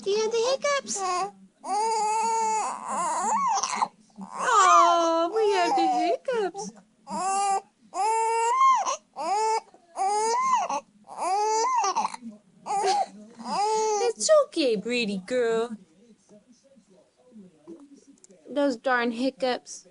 Do you have the hiccups? Oh, we have the hiccups. It's okay, pretty girl. Those darn hiccups.